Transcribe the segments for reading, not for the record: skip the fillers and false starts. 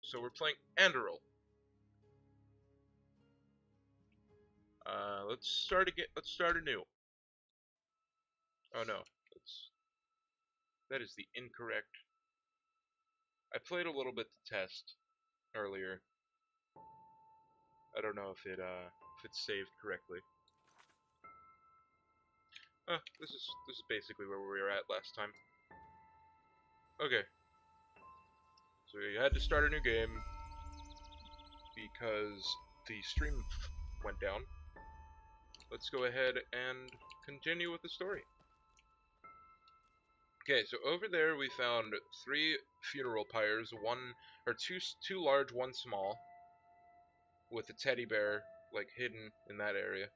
So we're playing Enderal. Let's start again. Let's start anew. Oh no, that is the incorrect. I played a little bit to test earlier. I don't know if it's saved correctly. This is basically where we were at last time. Okay. So we had to start a new game because the stream went down. Let's go ahead and continue with the story. Okay, so over there we found 3 funeral pyres, two large, one small, with a teddy bear like hidden in that area.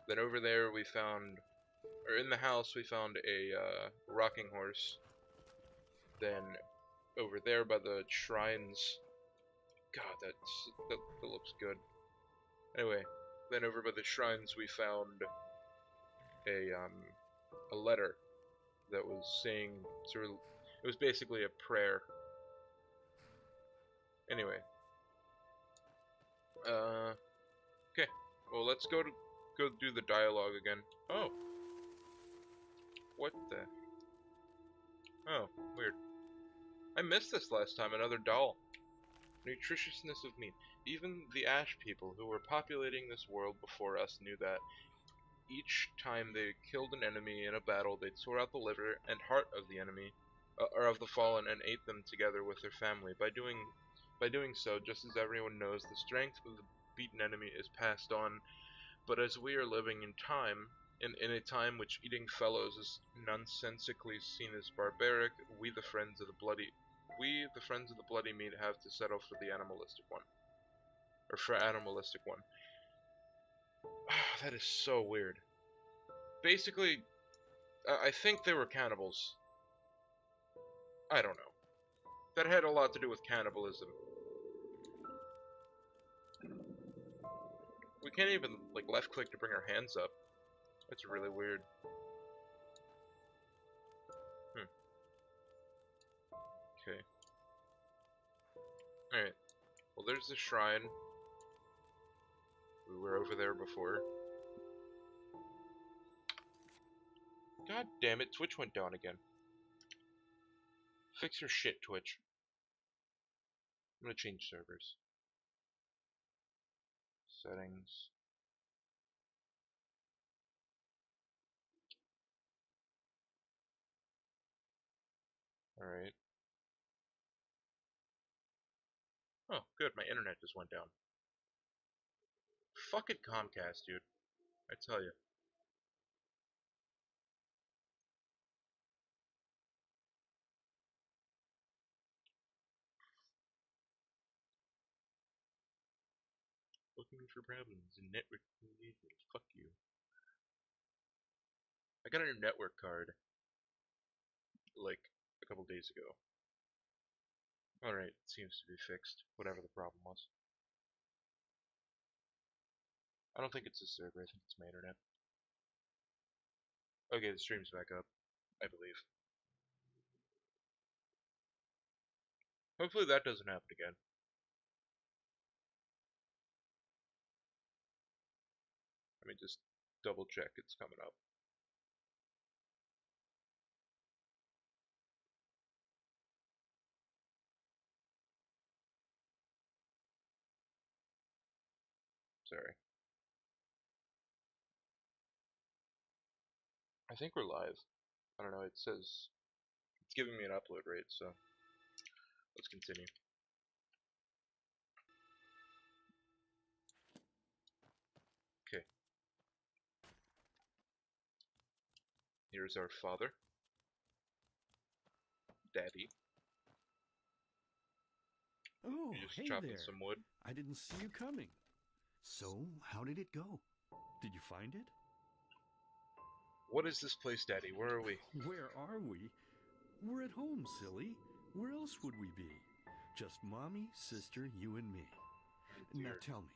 Then over there we found, or in the house we found a rocking horse. Then over there by the shrines, God, that looks good. Anyway, then over by the shrines we found a letter that was saying sort of, it was basically a prayer. Anyway, okay. Well, let's go do the dialogue again. Oh, what the? Oh, weird. I missed this last time. Another doll. Nutritiousness of meat. Even the Ash people who were populating this world before us knew that. Each time they killed an enemy in a battle, they'd sort out the liver and heart of the enemy, or of the fallen, and ate them together with their family. By doing so, just as everyone knows, the strength of the beaten enemy is passed on. But as we are living in a time which eating fellows is nonsensically seen as barbaric, we the friends of the bloody meat have to settle for the animalistic one. Or for animalistic one. That is so weird. Basically, I think they were cannibals. I don't know. That had a lot to do with cannibalism. We can't even, like, left click to bring our hands up. That's really weird. Okay. Alright. Well, there's the shrine. We were over there before. God damn it, Twitch went down again. Fix your shit, Twitch. I'm gonna change servers. Settings. Alright. Oh, good, my internet just went down. Fucking Comcast, dude. I tell you. Looking for problems in network engagement. Fuck you. I got a new network card, like, a couple days ago. Alright, it seems to be fixed, whatever the problem was. I don't think it's the server, I think it's my internet. Okay, the stream's back up, I believe. Hopefully that doesn't happen again. Let me just double check it's coming up. Sorry. I think we're live. I don't know, it says it's giving me an upload rate, so let's continue. Okay. Here's our father. Daddy. Oh, You're just hey chopping there. some wood. I didn't see you coming. So, how did it go? Did you find it? What is this place, Daddy? Where are we? Where are we? We're at home, silly. Where else would we be? Just mommy, sister, you and me. Now tell me,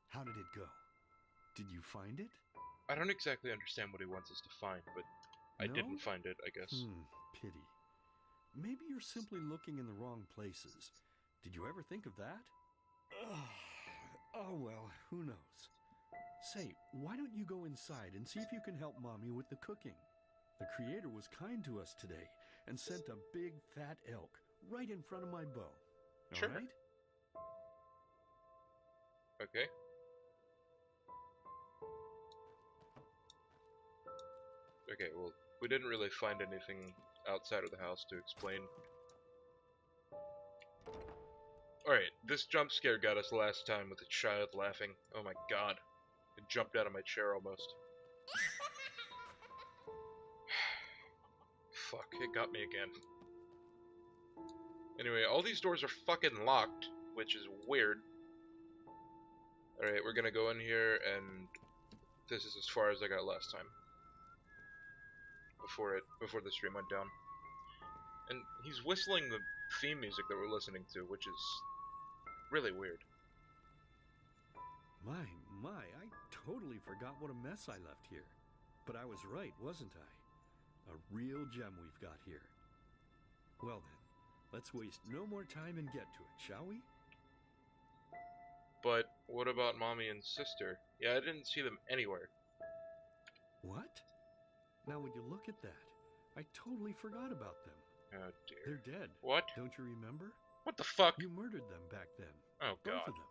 how did it go? Did you find it? I don't exactly understand what he wants us to find, but I didn't find it, I guess. Pity. Maybe you're simply looking in the wrong places. Did you ever think of that? Oh, well, who knows? Say, why don't you go inside and see if you can help Mommy with the cooking? The Creator was kind to us today and sent a big fat elk right in front of my bow. Sure. All right? Okay. Okay, well, we didn't really find anything outside of the house to explain. Alright, this jump scare got us last time with the child laughing. Oh my god. I jumped out of my chair almost. Fuck, it got me again. Anyway, all these doors are fucking locked, which is weird. Alright, we're gonna go in here, and this is as far as I got last time. Before the stream went down. And he's whistling the theme music that we're listening to, which is really weird. My, I totally forgot what a mess I left here. But I was right, wasn't I? A real gem we've got here. Well then, let's waste no more time and get to it, shall we? But what about Mommy and Sister? Yeah, I didn't see them anywhere. What? Now when you look at that, I totally forgot about them. Oh dear. They're dead. What? Don't you remember? What the fuck? You murdered them back then. Oh god. Both of them.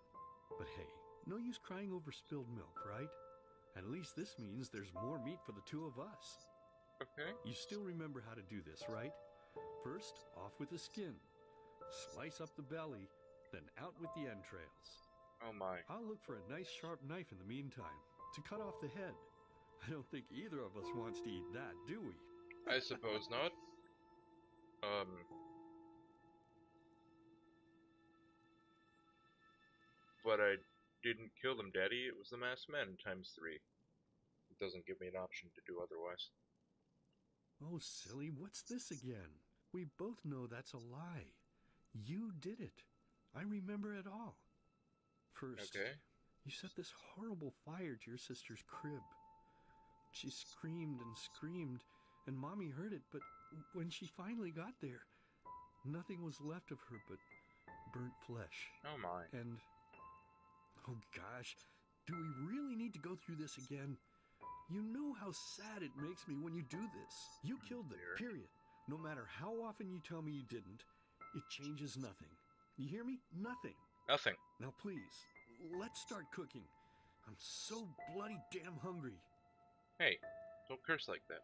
But hey, no use crying over spilled milk, right? At least this means there's more meat for the two of us. Okay. You still remember how to do this, right? First, off with the skin. Slice up the belly, then out with the entrails. Oh my. I'll look for a nice sharp knife in the meantime to cut off the head. I don't think either of us wants to eat that, do we? I suppose not. But I didn't kill them, Daddy. It was the masked man times 3. It doesn't give me an option to do otherwise. Oh, silly, what's this again? We both know that's a lie. You did it. I remember it all. First, Okay. you set this horrible fire to your sister's crib. She screamed and screamed, and Mommy heard it, but when she finally got there, nothing was left of her but burnt flesh. Oh my. And, oh gosh, do we really need to go through this again? You know how sad it makes me when you do this. You killed them, period. No matter how often you tell me you didn't, it changes nothing. You hear me? Nothing. Nothing. Now please, let's start cooking. I'm so bloody damn hungry. Hey, don't curse like that.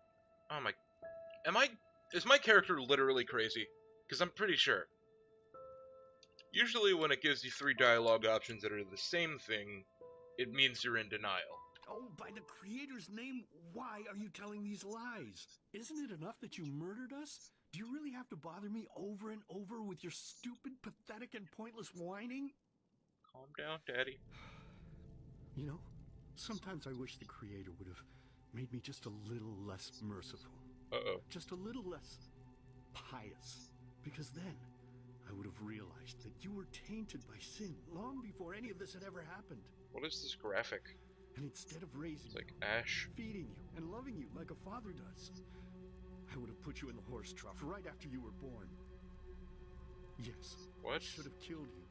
Oh my... Is my character literally crazy? Because I'm pretty sure. Usually when it gives you 3 dialogue options that are the same thing, it means you're in denial. Oh, by the Creator's name, why are you telling these lies? Isn't it enough that you murdered us? Do you really have to bother me over and over with your stupid, pathetic, and pointless whining? Calm down, Daddy. You know, sometimes I wish the Creator would have made me just a little less merciful. Uh-oh. Just a little less pious. Because then I would have realized that you were tainted by sin long before any of this had ever happened. What is this graphic? And instead of raising It's like you, Ash. feeding you, and loving you like a father does, I would have put you in the horse trough right after you were born. Yes, What? I should have killed you.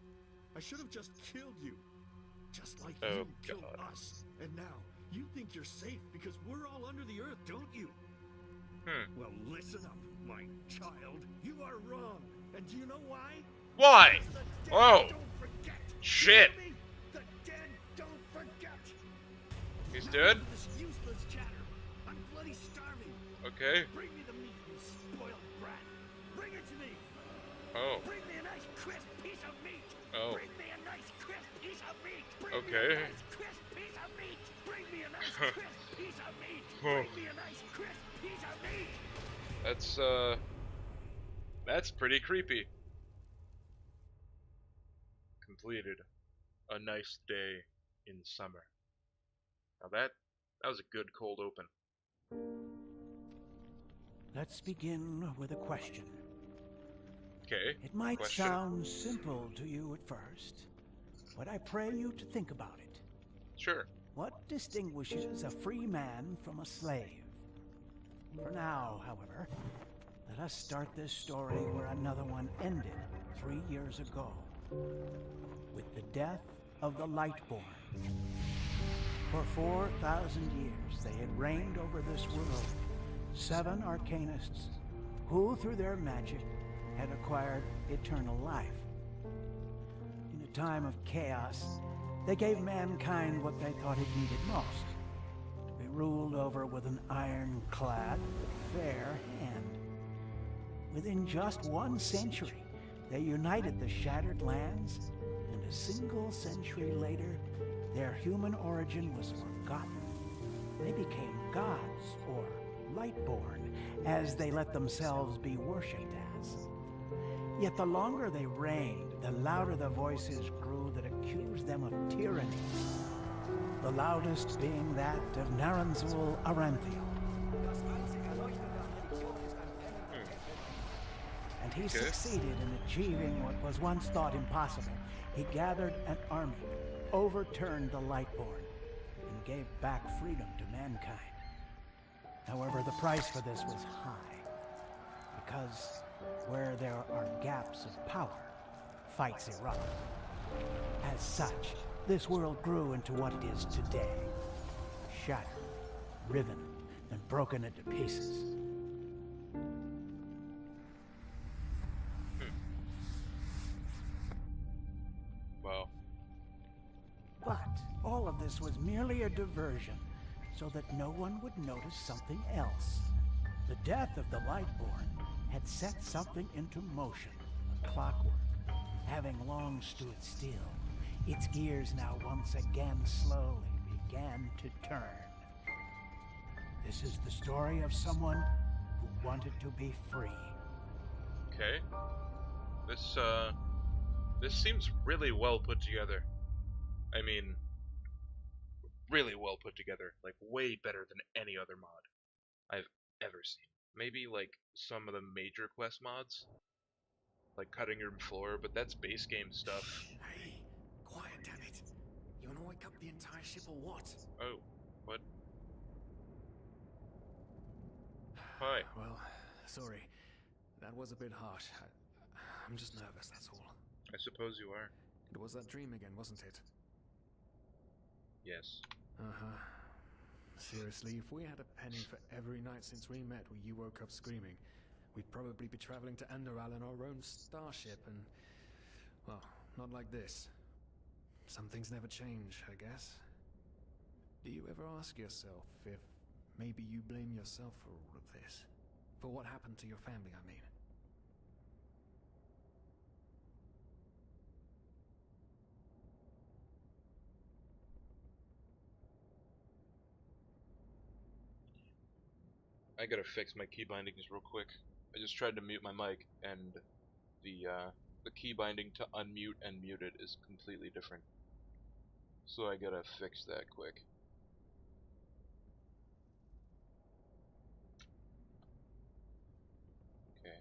I should have just killed you. Just like Oh, you killed God. us. And now, you think you're safe because we're all under the earth, don't you? Well, listen up, my child. You are wrong. And do you know why? Why? Because the dead Oh. don't forget. Shit. You hear me? The dead don't forget. He's Now dead? for this useless chatter. I'm bloody starving. Okay. Bring me the meat, you spoiled brat. Bring it to me. Oh. Bring me a nice crisp piece of meat. Oh. Bring me a nice crisp piece of meat. Bring Okay. me a nice crisp piece of meat. Bring me a nice crisp piece of meat. Oh. Bring me a nice crisp piece of meat. That's pretty creepy. Completed. A nice day in summer. Now that was a good cold open. Let's begin with a question. Okay. It might Question. sound simple to you at first, but I pray you to think about it. Sure. What distinguishes a free man from a slave? For now, however, let us start this story where another one ended 3 years ago. with the death of the Lightborn. For 4,000 years they had reigned over this world, 7 arcanists who, through their magic, had acquired eternal life. In a time of chaos, they gave mankind what they thought it needed most. They ruled over with an ironclad, fair hand. Within just 1 century, they united the shattered lands, and a single century later, their human origin was forgotten. They became gods, or Lightborn, as they let themselves be worshipped as. Yet the longer they reigned, the louder the voices grew that accused them of tyranny. The loudest being that of Naranzul Aranthiel. And he succeeded in achieving what was once thought impossible. He gathered an army, overturned the Lightborn, and gave back freedom to mankind. However, the price for this was high, because where there are gaps of power, fights erupt. As such, this world grew into what it is today, shattered, riven, and broken into pieces. Wow. But all of this was merely a diversion, so that no one would notice something else. The death of the Lightborn had set something into motion, clockwork, having long stood still. Its gears now once again slowly began to turn. This is the story of someone who wanted to be free. Okay. This seems really well put together. I mean, really well put together. Like, way better than any other mod I've ever seen. Maybe, like, some of the major quest mods? Like Cutting Room Floor, but that's base game stuff. Hey, quiet, damn it. You wanna wake up the entire ship or what? Oh, what? Hi. Well, sorry. That was a bit harsh. I'm just nervous, that's all. I suppose you are. It was that dream again, wasn't it? Yes. Uh-huh. Seriously, if we had a penny for every night since we met where you woke up screaming, we'd probably be traveling to Enderal in our own starship and... well, not like this. Some things never change, I guess. Do you ever ask yourself if maybe you blame yourself for all of this? For what happened to your family, I mean? I gotta fix my key bindings real quick. I just tried to mute my mic, and the key binding to unmute and mute it is completely different. So I gotta fix that quick. Okay.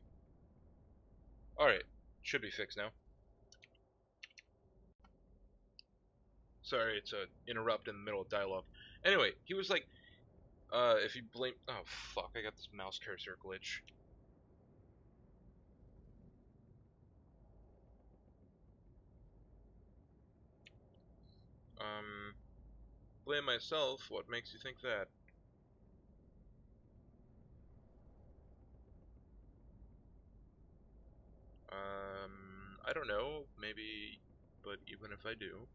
Alright. Should be fixed now. Sorry, it's a interrupt in the middle of dialogue. Anyway, he was like, if you blame... oh, fuck, I got this mouse cursor glitch. Blame myself? What makes you think that? I don't know, maybe, but even if I do,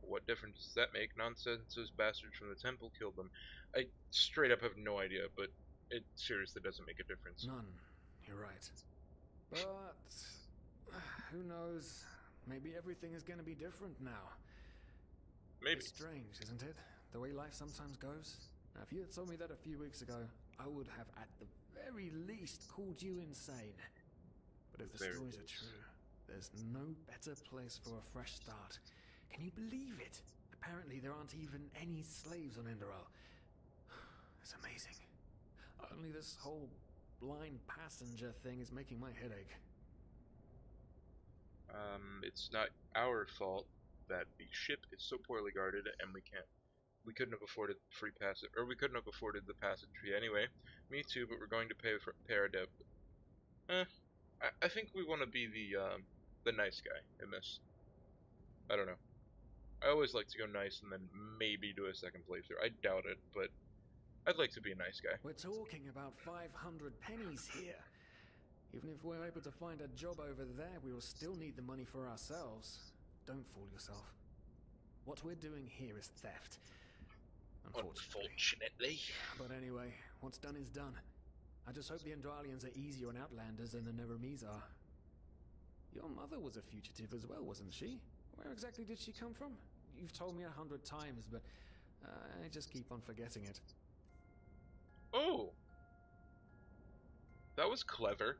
what difference does that make? Nonsense bastards from the temple killed them. I straight up have no idea, but it seriously doesn't make a difference. None. You're right. But... who knows? Maybe everything is gonna be different now. Maybe. It's strange, isn't it? The way life sometimes goes. Now, if you had told me that a few weeks ago, I would have at the very least called you insane. But if the stories are true, there's no better place for a fresh start. Can you believe it? Apparently there aren't even any slaves on Enderal. It's amazing. Only this whole blind passenger thing is making my head ache. It's not our fault that the ship is so poorly guarded and we couldn't have afforded free passage, or we couldn't have afforded the passage fee anyway. Me too, but we're going to pay our debt. I think we want to be the nice guy in this. I don't know. I always like to go nice and then maybe do a second playthrough. I doubt it, but I'd like to be a nice guy. We're talking about 500 pennies here. Even if we're able to find a job over there, we will still need the money for ourselves. Don't fool yourself. What we're doing here is theft. Unfortunately. But anyway, what's done is done. I just hope the Endralians are easier on Outlanders than the Neremes are. Your mother was a fugitive as well, wasn't she? Where exactly did she come from? You've told me 100 times, but I just keep on forgetting it. Oh! That was clever.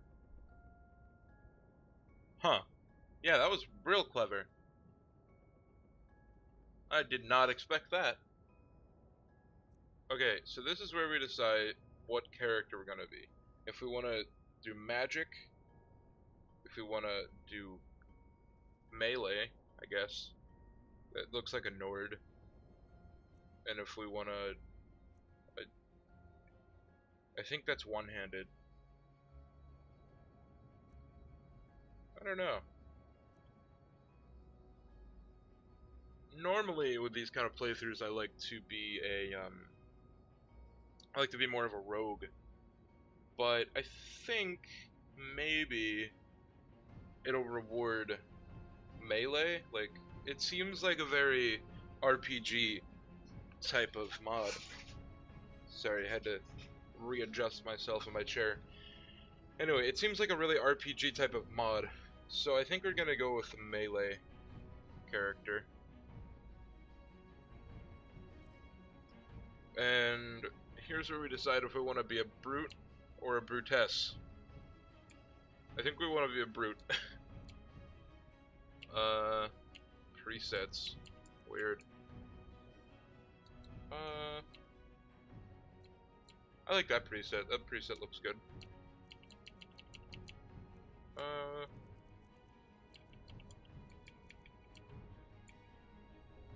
Huh. Yeah, that was real clever. I did not expect that. Okay, so this is where we decide what character we're gonna be. If we want to do magic, if we want to do melee, I guess. That looks like a Nord. And if we want to... I think that's one-handed. I don't know. Normally, with these kind of playthroughs, I like to be I like to be more of a rogue. But I think maybe it'll reward melee. Like, it seems like a very RPG type of mod. Sorry, I had to readjust myself in my chair. Anyway, it seems like a really RPG type of mod. So I think we're gonna go with the melee character. And here's where we decide if we want to be a brute or a brutess. I think we want to be a brute. Presets. Weird. I like that preset. That preset looks good.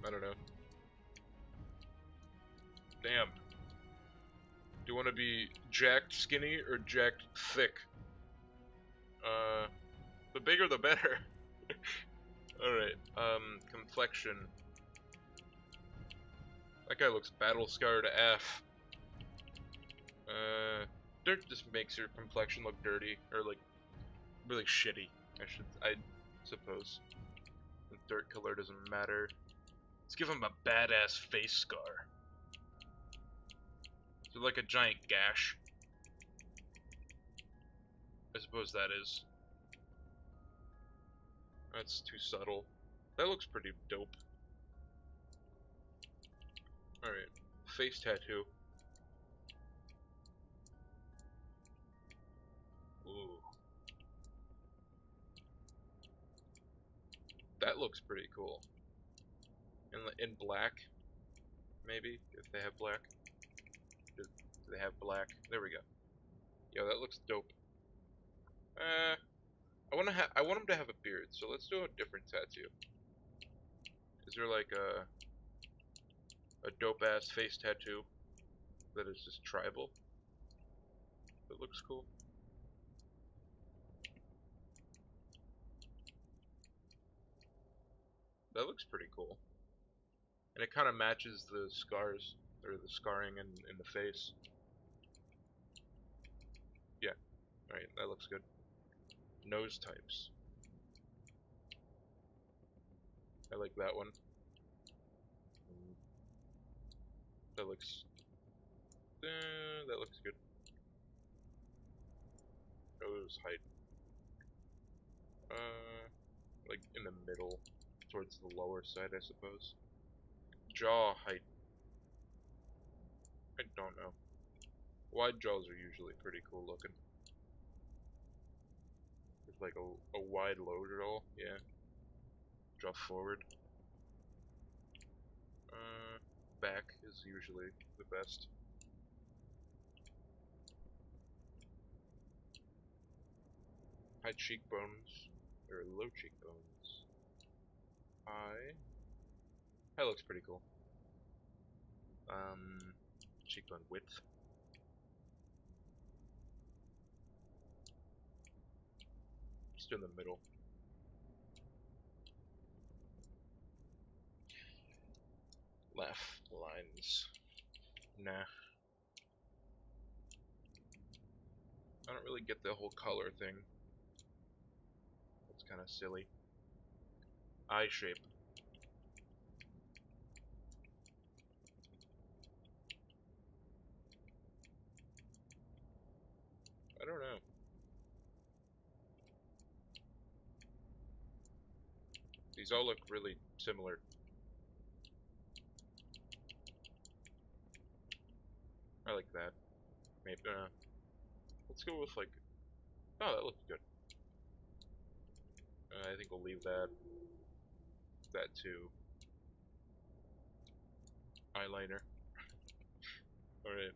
I don't know. Damn. Do you want to be jacked skinny or jacked thick? The bigger the better. Alright, complexion. That guy looks battle scarred AF. Dirt just makes your complexion look dirty, or like, really shitty, I suppose. The dirt color doesn't matter. Let's give him a badass face scar. So like a giant gash. I suppose that is. That's too subtle. That looks pretty dope. Alright. Face tattoo. Ooh. That looks pretty cool. In black, maybe, if they have black. Do they have black? There we go. Yo, that looks dope. I want him to have a beard, so let's do a different tattoo. Is there like a dope ass face tattoo that is just tribal? That looks cool. That looks pretty cool. And it kind of matches the scars, or the scarring in the face. Yeah, alright, that looks good. Nose types. I like that one. That looks good. Nose height. Like in the middle, towards the lower side, I suppose. Jaw height. I don't know. Wide jaws are usually pretty cool looking. There's like a wide low jaw, yeah. Jaw forward. Back is usually the best. High cheekbones, or low cheekbones. Eye. That looks pretty cool. Cheekbone width. Just in the middle. Laugh lines. Nah. I don't really get the whole color thing. It's kind of silly. Eye shape. I don't know. These all look really similar. I like that. Maybe, let's go with like... Oh, that looks good. I think we'll leave that. That too. Eyeliner. Alright.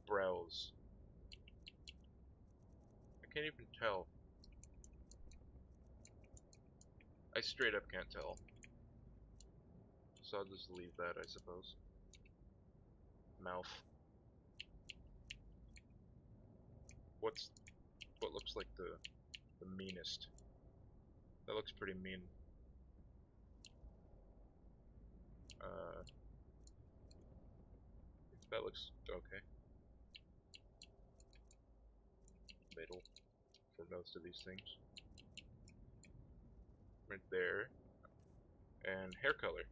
Brows. I can't even tell. I straight up can't tell. So I'll just leave that, I suppose. Mouth. What looks like the meanest? That looks pretty mean. That looks okay. Middle for most of these things. Right there. And hair color.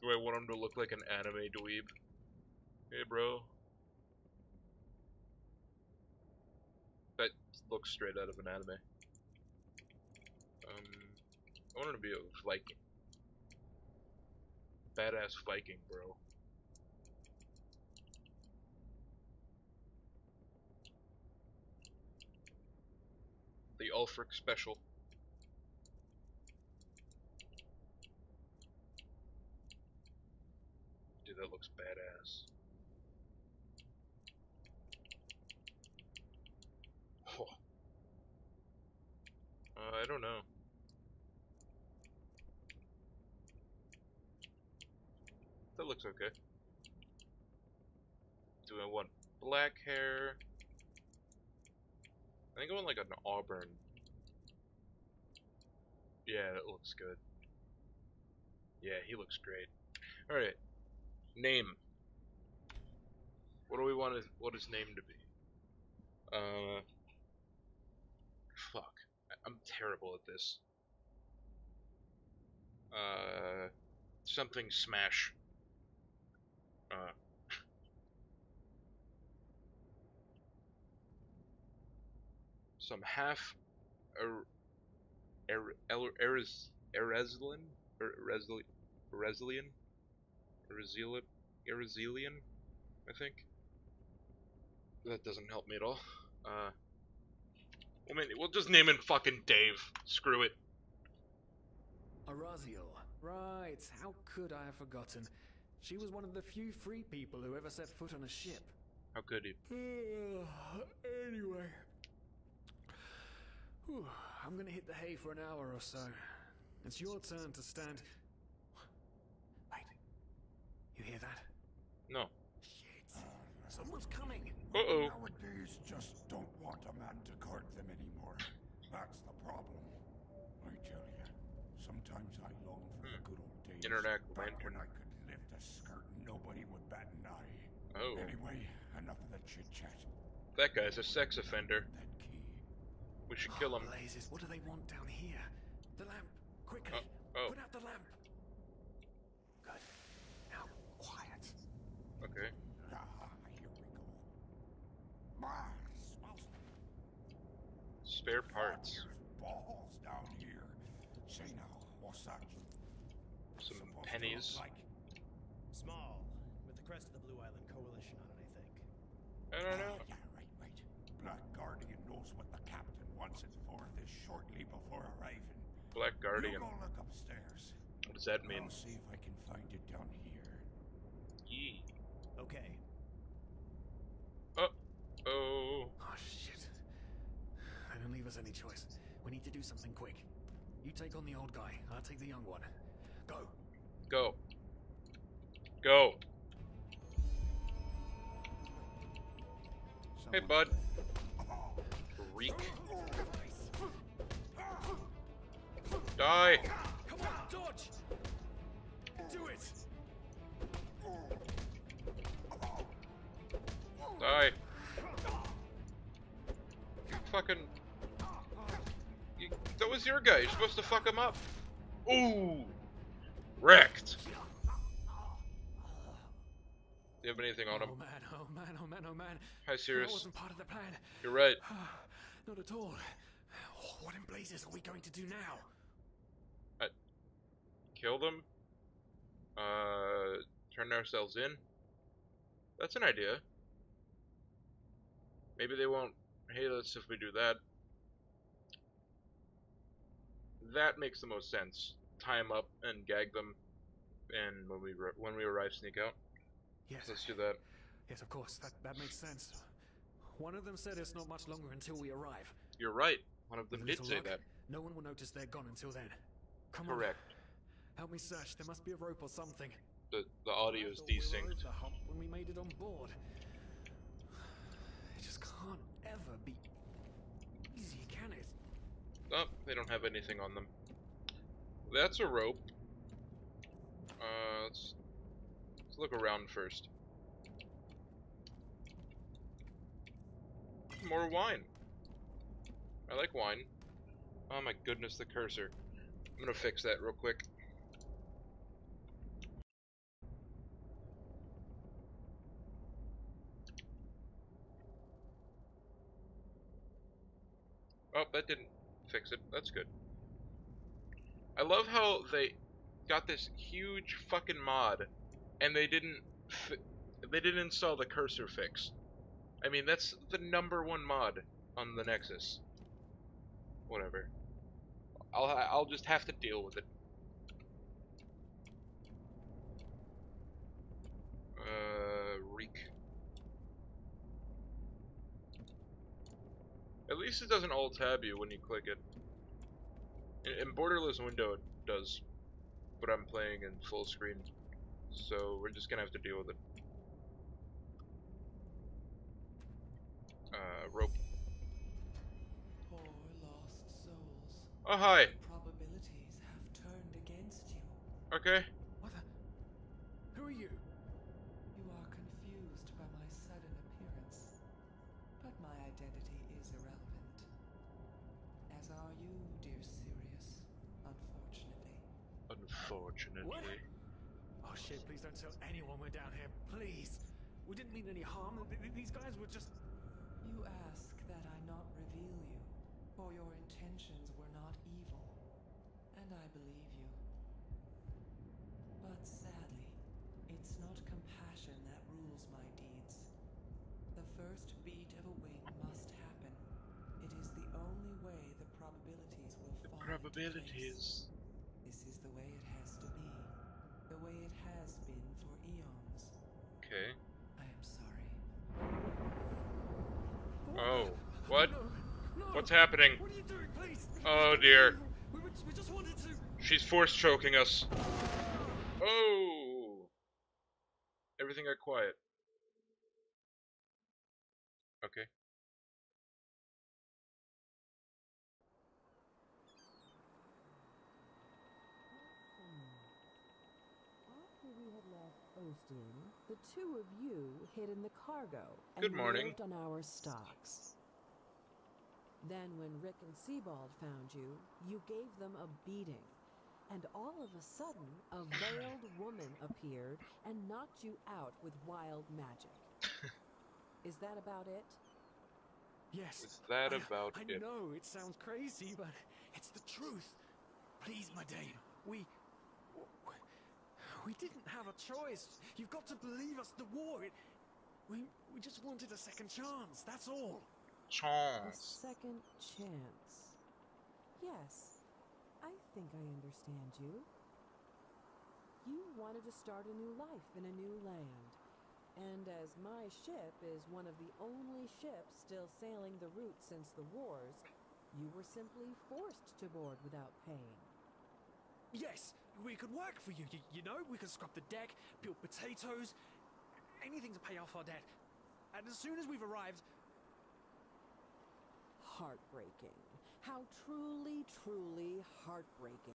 Do I want him to look like an anime dweeb? Hey bro. That looks straight out of an anime. I want him to be a Viking. Badass Viking, bro. The Ulfric special. Dude, that looks badass. Oh. I don't know. That looks okay. Do I want black hair? I think I want like an auburn. Yeah, that looks good. Yeah, he looks great. Alright. Name. What do we want his name to be? Fuck. I'm terrible at this. Something smash. Some half Erezlian? Erezlian, I think. That doesn't help me at all. We'll just name him fucking Dave. Screw it. Araziel. Right, how could I have forgotten? She was one of the few free people who ever set foot on a ship. How could he? Anyway. Whew, I'm gonna hit the hay for an hour or so. It's your turn to stand... Wait. You hear that? No. Shit. Someone's coming. Uh-oh. Nowadays just don't want a man to guard them anymore. That's the problem. I tell you, sometimes I long for the good old days. Internet back lantern. when I could lift a skirt and nobody would bat an eye. Oh. Anyway, enough of that chit-chat. That guy's a sex offender. That key. We should kill him. Blazes, what do they want down here? The lamp. Quickly. Oh. Put out the lamp. Good. Now, quiet. Okay. Here we go. Smells Spare parts. There's balls down here. Say now, what's that? Some Supposed to pennies. look like? Small, with the crest of the Blue Island Coalition on it, I think. I don't know. Yeah, right. Black Guardian knows what the captain wants it for this shortly before arriving. Black Guardian. You go look upstairs. What does that mean? I'll see if I can find it down here. Yee. Okay. Oh. Oh, shit. They don't leave us any choice. We need to do something quick. You take on the old guy. I'll take the young one. Go. Go. Go. Hey, bud. Freak. Die. Come on, dodge! do it! Die. Fucking... That was your guy. You're supposed to fuck him up. Ooh! Wrecked. Do you have anything on him? Oh man, oh man, oh man, oh man. Hi, Sirius. That wasn't part of the plan. You're right. Not at all. What in blazes are we going to do now? Kill them? Turn ourselves in? That's an idea. Maybe they won't hate us if we do that. That makes the most sense. Tie them up and gag them, and when we arrive, sneak out. Yes. Let's do that. Yes, of course. That makes sense. One of them said it's not much longer until we arrive. You're right. One of them With a did little say luck, that. No one will notice they're gone until then. Come Correct. on. Help me search. There must be a rope or something. The audio is I thought we were desynced. over the hump when we made it on board. It just can't ever be easy, can it? Oh, they don't have anything on them. That's a rope. Let's look around first. More wine. I like wine. Oh my goodness, the cursor. I'm gonna fix that real quick. Oh, that didn't fix it. That's good. I love how they got this huge fucking mod, and they didn't install the cursor fix. I mean, that's the #1 mod on the Nexus. Whatever. I'll just have to deal with it. Reek. At least it doesn't alt-tab you when you click it. In Borderless Window it does, but I'm playing in full screen, so we're just gonna have to deal with it. Rope. Poor lost souls. Oh, hi. Probabilities have turned against you. Okay. What the? Who are you? You are confused by my sudden appearance, but my identity is irrelevant. As are you, dear Sirius, unfortunately. Unfortunately. What? Oh shit, please don't tell anyone we're down here, please. We didn't mean any harm. These guys were just... You ask that I not reveal you, for your intentions were not evil, and I believe you. But sadly, it's not compassion that rules my deeds. The first beat of a wing must happen. It is the only way the probabilities will fall into Probabilities. place. This is the way it has to be. The way it has been for eons. Okay. I am sorry. Oh. What? No, no. What's happening? What are you doing, please? Oh dear. We just wanted to... She's force choking us. Oh. Everything got quiet. Okay. After we had left Osteen, the two of you hid in the cargo and Good morning. lived on our stocks. Then when Rick and Sebald found you, you gave them a beating. And all of a sudden, a veiled woman appeared and knocked you out with wild magic. Is that about it? Yes. Is that about I it? know it sounds crazy, but it's the truth. Please, my dame, we didn't have a choice. You've got to believe us. The war, we just wanted a second chance. That's all. A Chance. second chance. Yes, I think I understand you. You wanted to start a new life in a new land. And as my ship is one of the only ships still sailing the route since the wars, you were simply forced to board without paying. Yes, we could work for you. You know, we could scrub the deck, peel potatoes, anything to pay off our debt. And as soon as we've arrived... Heartbreaking. How truly, truly heartbreaking.